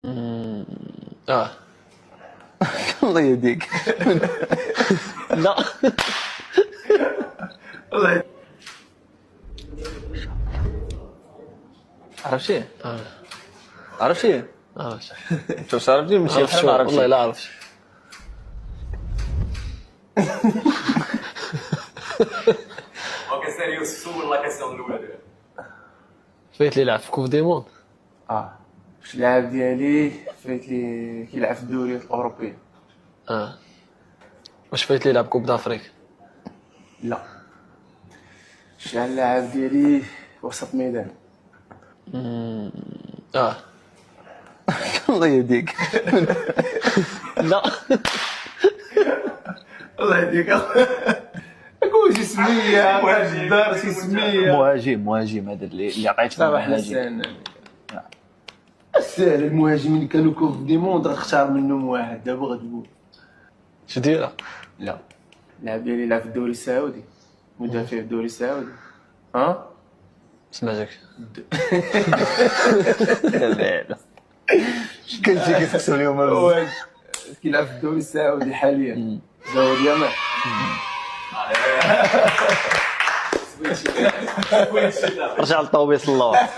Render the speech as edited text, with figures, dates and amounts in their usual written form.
مم، اه الله يهديك. لا. الله عرفتيه؟ عرفتيه؟ عرفت شوف عرفتيه ماشي عرفت بحال شو ما والله عرفتيه. لا عرفت. اوكي سيريوس سول لا كيسيون الاولى ديالك. فايت لي لعب في كوب دي موند. واش اللاعب ديالي فايت لي كيلعب في الدوريات الاوروبيه؟ اه واش فايت لي لعب كوب دافريك؟ لا. شحال اللاعب ديالي وسط ميدان؟ اه الله يهديك. لا. الله يهديك. قول شي سميه دار شي سميه. مهاجم هذا اللي عطيت صافي حنا مهاجم. سهل سهل. المهاجمين اللي كانوا كوب دي موند غتختار منهم واحد دابا غتقول. شو ديرها؟ لا. اللاعب ديالي يلعب في الدوري السعودي، مدافع في الدوري السعودي. ها سمعتك. كنتي كتكسب اليوم واش كيلعب في الدوري السعودي حاليا؟ زاود يمان. رجع للطوبيس الله.